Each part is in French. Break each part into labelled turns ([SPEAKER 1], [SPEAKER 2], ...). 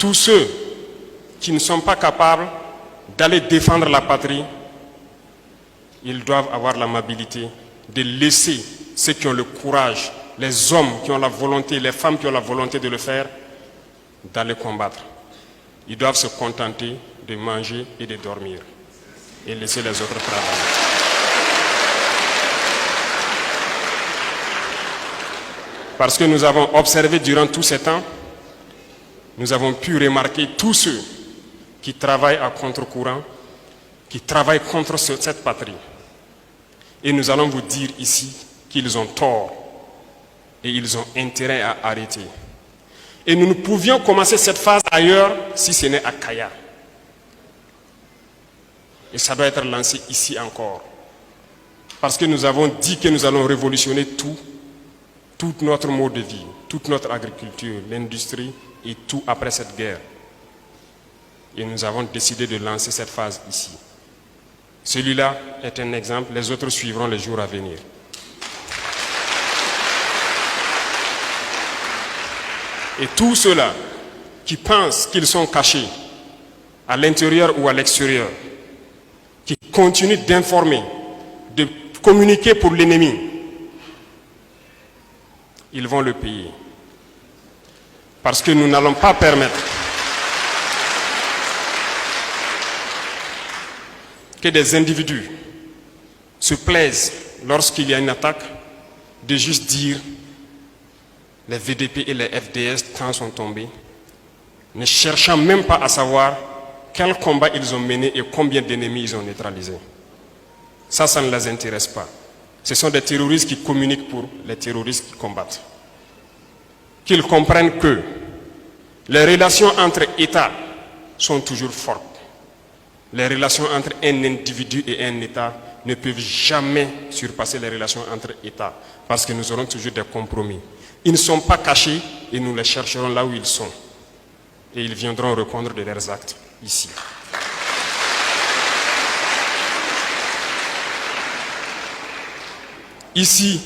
[SPEAKER 1] tous ceux qui ne sont pas capables d'aller défendre la patrie, ils doivent avoir l'amabilité de laisser ceux qui ont le courage, les hommes qui ont la volonté, les femmes qui ont la volonté de le faire, d'aller combattre. Ils doivent se contenter de manger et de dormir et laisser les autres travailler. Parce que nous avons observé durant tous ces temps, nous avons pu remarquer tous ceux qui travaillent à contre-courant, qui travaillent contre cette patrie. Et nous allons vous dire ici qu'ils ont tort et ils ont intérêt à arrêter. Et nous ne pouvions commencer cette phase ailleurs si ce n'est à Kaya. Et ça doit être lancé ici encore. Parce que nous avons dit que nous allons révolutionner tout notre mode de vie, toute notre agriculture, l'industrie et tout après cette guerre. Et nous avons décidé de lancer cette phase ici. Celui-là est un exemple, les autres suivront les jours à venir. Et tous ceux-là qui pensent qu'ils sont cachés à l'intérieur ou à l'extérieur, qui continuent d'informer, de communiquer pour l'ennemi, ils vont le payer. Parce que nous n'allons pas permettre que des individus se plaisent lorsqu'il y a une attaque de juste dire les VDP et les FDS tant sont tombés, ne cherchant même pas à savoir quel combat ils ont mené et combien d'ennemis ils ont neutralisés. Ça ne les intéresse pas. Ce sont des terroristes qui communiquent pour les terroristes qui combattent. Qu'ils comprennent que les relations entre États sont toujours fortes. Les relations entre un individu et un État ne peuvent jamais surpasser les relations entre États parce que nous aurons toujours des compromis. Ils ne sont pas cachés et nous les chercherons là où ils sont. Et ils viendront répondre de leurs actes ici. Ici,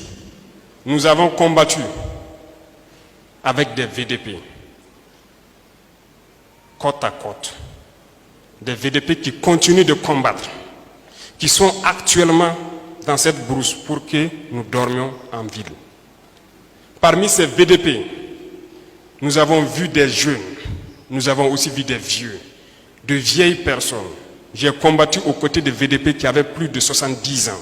[SPEAKER 1] nous avons combattu avec des VDP, côte à côte. Des VDP qui continuent de combattre, qui sont actuellement dans cette brousse pour que nous dormions en ville. Parmi ces VDP, nous avons vu des jeunes, nous avons aussi vu des vieux, de vieilles personnes. J'ai combattu aux côtés de VDP qui avaient plus de 70 ans.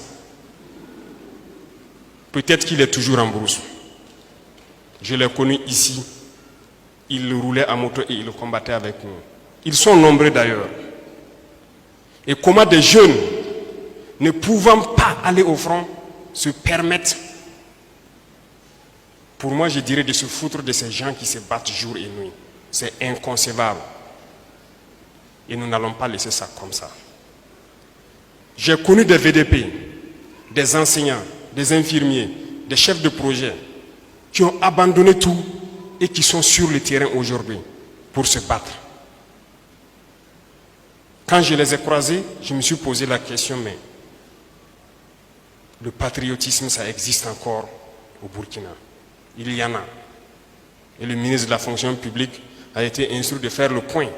[SPEAKER 1] Peut-être qu'il est toujours en brousse. Je l'ai connu ici. Il roulait à moto et il combattait avec nous. Ils sont nombreux d'ailleurs. Et comment des jeunes, ne pouvant pas aller au front, se permettent, pour moi je dirais, de se foutre de ces gens qui se battent jour et nuit. C'est inconcevable. Et nous n'allons pas laisser ça comme ça. J'ai connu des VDP, des enseignants, des infirmiers, des chefs de projet, qui ont abandonné tout et qui sont sur le terrain aujourd'hui pour se battre. Quand je les ai croisés, je me suis posé la question, mais le patriotisme, ça existe encore au Burkina. Il y en a. Et le ministre de la fonction publique a été instruit de faire le point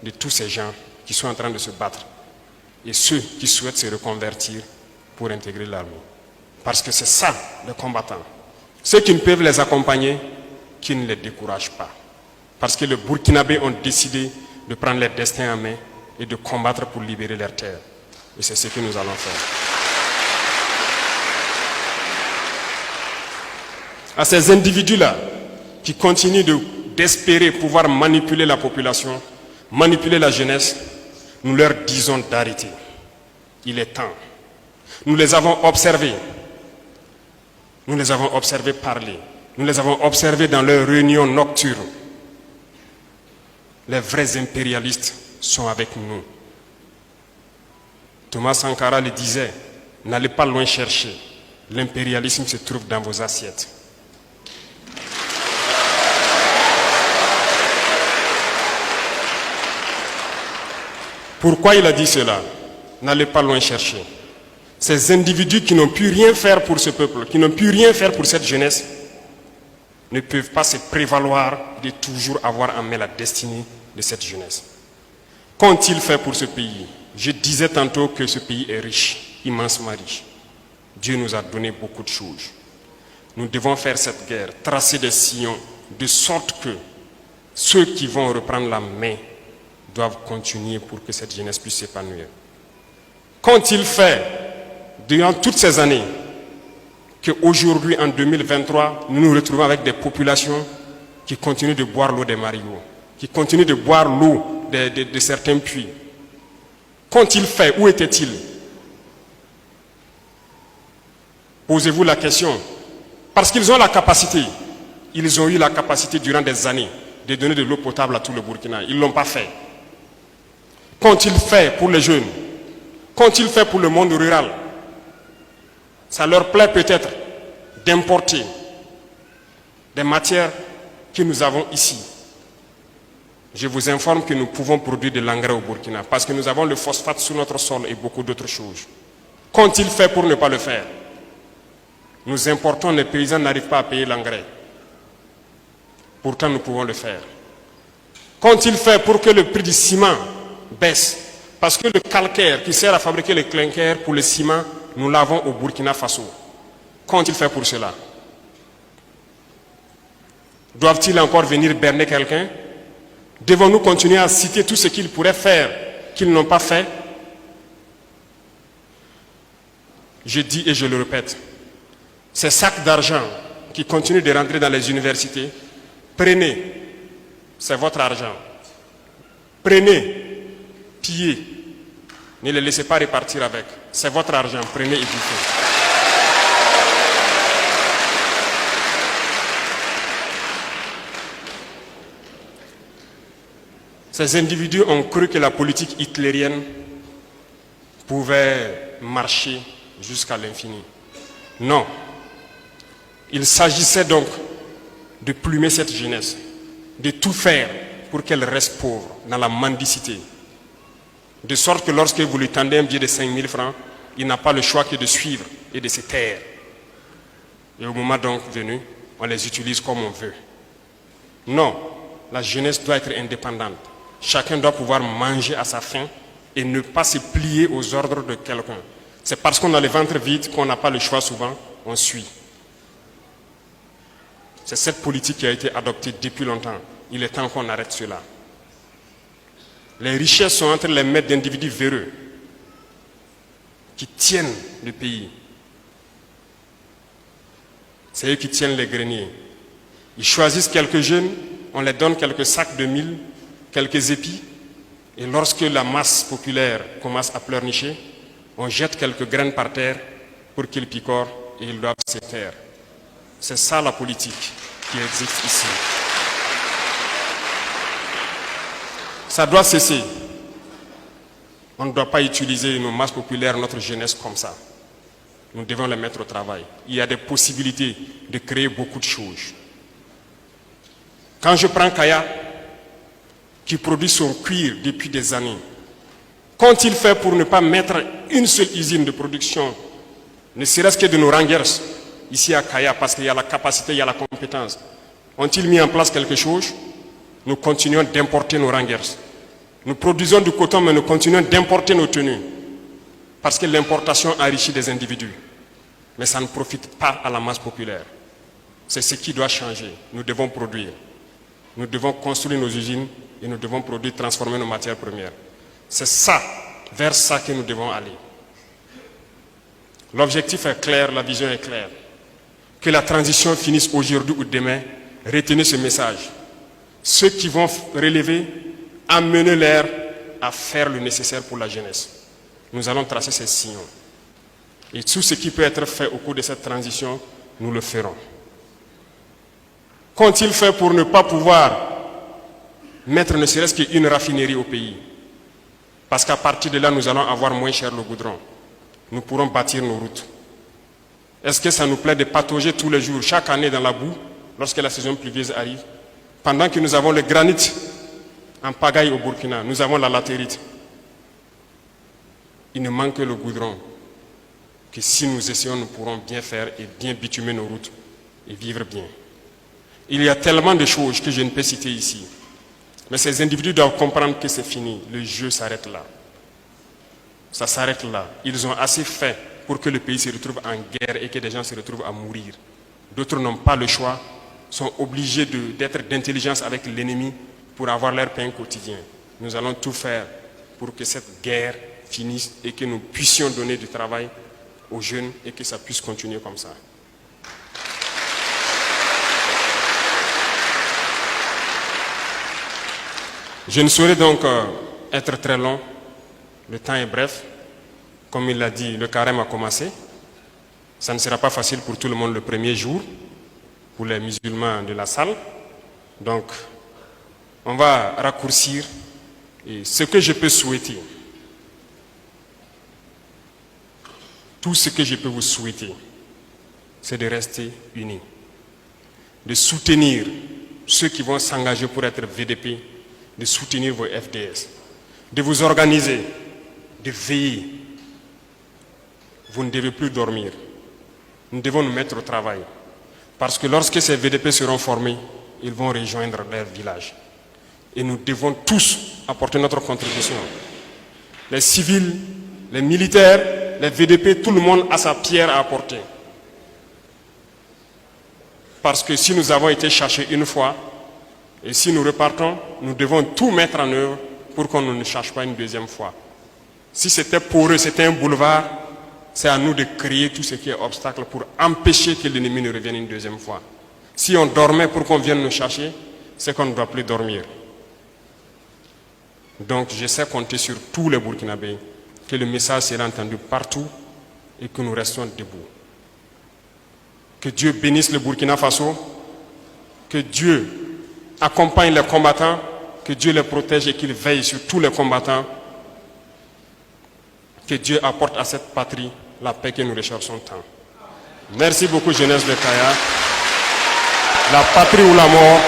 [SPEAKER 1] de tous ces gens qui sont en train de se battre et ceux qui souhaitent se reconvertir pour intégrer l'armée. Parce que c'est ça, les combattants. Ceux qui ne peuvent les accompagner, qui ne les découragent pas. Parce que les Burkinabés ont décidé de prendre leur destin en main et de combattre pour libérer leurs terres. Et c'est ce que nous allons faire. À ces individus-là, qui continuent d'espérer pouvoir manipuler la population, manipuler la jeunesse, nous leur disons d'arrêter. Il est temps. Nous les avons observés. Nous les avons observés parler. Nous les avons observés dans leurs réunions nocturnes. Les vrais impérialistes sont avec nous. Thomas Sankara le disait, n'allez pas loin chercher. L'impérialisme se trouve dans vos assiettes. Pourquoi il a dit cela? N'allez pas loin chercher. Ces individus qui n'ont pu rien faire pour ce peuple, qui n'ont pu rien faire pour cette jeunesse, ne peuvent pas se prévaloir de toujours avoir en main la destinée de cette jeunesse. Qu'ont-ils fait pour ce pays? Je disais tantôt que ce pays est riche, immensement riche. Dieu nous a donné beaucoup de choses. Nous devons faire cette guerre, tracer des sillons, de sorte que ceux qui vont reprendre la main doivent continuer pour que cette jeunesse puisse s'épanouir. Qu'ont-ils fait durant toutes ces années qu'aujourd'hui, en 2023, nous nous retrouvons avec des populations qui continuent de boire l'eau des marigots, qui continuent de boire l'eau de certains puits? Qu'ont-ils fait? Où étaient-ils? Posez-vous la question. Parce qu'ils ont la capacité, ils ont eu la capacité durant des années de donner de l'eau potable à tout le Burkina. Ils ne l'ont pas fait. Qu'ont-ils fait pour les jeunes? Qu'ont-ils fait pour le monde rural? Ça leur plaît peut-être d'importer des matières que nous avons ici. Je vous informe que nous pouvons produire de l'engrais au Burkina parce que nous avons le phosphate sur notre sol et beaucoup d'autres choses. Qu'ont-ils fait pour ne pas le faire? Nous importons, les paysans n'arrivent pas à payer l'engrais. Pourtant, nous pouvons le faire. Qu'ont-ils fait pour que le prix du ciment baisse? Parce que le calcaire qui sert à fabriquer le clinker pour le ciment, nous l'avons au Burkina Faso. Qu'ont-ils fait pour cela? Doivent-ils encore venir berner quelqu'un? Devons-nous continuer à citer tout ce qu'ils pourraient faire, qu'ils n'ont pas fait? Je dis et je le répète, ces sacs d'argent qui continuent de rentrer dans les universités, prenez, c'est votre argent. Prenez, pillez, ne les laissez pas repartir avec. C'est votre argent, prenez et bouffez. Ces individus ont cru que la politique hitlérienne pouvait marcher jusqu'à l'infini. Non. Il s'agissait donc de plumer cette jeunesse, de tout faire pour qu'elle reste pauvre, dans la mendicité. De sorte que lorsque vous lui tendez un billet de 5 000 francs, il n'a pas le choix que de suivre et de se taire. Et au moment donc venu, on les utilise comme on veut. Non, la jeunesse doit être indépendante. Chacun doit pouvoir manger à sa faim et ne pas se plier aux ordres de quelqu'un. C'est parce qu'on a le ventre vide qu'on n'a pas le choix souvent, on suit. C'est cette politique qui a été adoptée depuis longtemps. Il est temps qu'on arrête cela. Les richesses sont entre les mains d'individus véreux qui tiennent le pays. C'est eux qui tiennent les greniers. Ils choisissent quelques jeunes, on les donne quelques sacs de mil, quelques épis, et lorsque la masse populaire commence à pleurnicher, on jette quelques graines par terre pour qu'ils picorent et ils doivent se taire. C'est ça la politique qui existe ici. Ça doit cesser. On ne doit pas utiliser nos masses populaires, notre jeunesse comme ça. Nous devons les mettre au travail. Il y a des possibilités de créer beaucoup de choses. Quand je prends Kaya, qui produit son cuir depuis des années, qu'ont-ils fait pour ne pas mettre une seule usine de production, ne serait-ce que de nos rangers, ici à Kaya, parce qu'il y a la capacité, il y a la compétence? Ont-ils mis en place quelque chose? Nous continuons d'importer nos rangers. Nous produisons du coton, mais nous continuons d'importer nos tenues. Parce que l'importation enrichit des individus. Mais ça ne profite pas à la masse populaire. C'est ce qui doit changer. Nous devons produire. Nous devons construire nos usines et nous devons produire, transformer nos matières premières. C'est ça, vers ça que nous devons aller. L'objectif est clair, la vision est claire. Que la transition finisse aujourd'hui ou demain, retenez ce message. Ceux qui vont relever, amenez-les à faire le nécessaire pour la jeunesse. Nous allons tracer ces signaux. Et tout ce qui peut être fait au cours de cette transition, nous le ferons. Qu'ont-ils fait pour ne pas pouvoir mettre ne serait-ce qu'une raffinerie au pays? Parce qu'à partir de là, nous allons avoir moins cher le goudron. Nous pourrons bâtir nos routes. Est-ce que ça nous plaît de patauger tous les jours, chaque année dans la boue, lorsque la saison pluvieuse arrive? Pendant que nous avons le granit en pagaille au Burkina, nous avons la latérite. Il ne manque que le goudron, que si nous essayons, nous pourrons bien faire et bien bitumer nos routes et vivre bien. Il y a tellement de choses que je ne peux citer ici. Mais ces individus doivent comprendre que c'est fini. Le jeu s'arrête là. Ça s'arrête là. Ils ont assez fait pour que le pays se retrouve en guerre et que des gens se retrouvent à mourir. D'autres n'ont pas le choix, sont obligés d'être d'intelligence avec l'ennemi pour avoir leur pain quotidien. Nous allons tout faire pour que cette guerre finisse et que nous puissions donner du travail aux jeunes et que ça puisse continuer comme ça. Je ne saurais donc être très long. Le temps est bref. Comme il l'a dit, le carême a commencé. Ça ne sera pas facile pour tout le monde le premier jour, pour les musulmans de la salle. Donc, on va raccourcir. Et ce que je peux souhaiter, tout ce que je peux vous souhaiter, c'est de rester unis, de soutenir ceux qui vont s'engager pour être VDP, de soutenir vos FDS, de vous organiser, de veiller. Vous ne devez plus dormir. Nous devons nous mettre au travail. Parce que lorsque ces VDP seront formés, ils vont rejoindre leur village. Et nous devons tous apporter notre contribution. Les civils, les militaires, les VDP, tout le monde a sa pierre à apporter. Parce que si nous avons été cherchés une fois, et si nous repartons, nous devons tout mettre en œuvre pour qu'on ne cherche pas une deuxième fois. Si c'était pour eux, c'était un boulevard, c'est à nous de créer tout ce qui est obstacle pour empêcher que l'ennemi ne revienne une deuxième fois. Si on dormait pour qu'on vienne nous chercher, c'est qu'on ne doit plus dormir. Donc je sais compter sur tous les Burkinabés, que le message sera entendu partout et que nous restons debout. Que Dieu bénisse le Burkina Faso, que Dieu accompagne les combattants, que Dieu les protège et qu'il veille sur tous les combattants. Que Dieu apporte à cette patrie la paix que nous recherchons tant. Merci beaucoup, jeunesse de Kaya. La patrie ou la mort.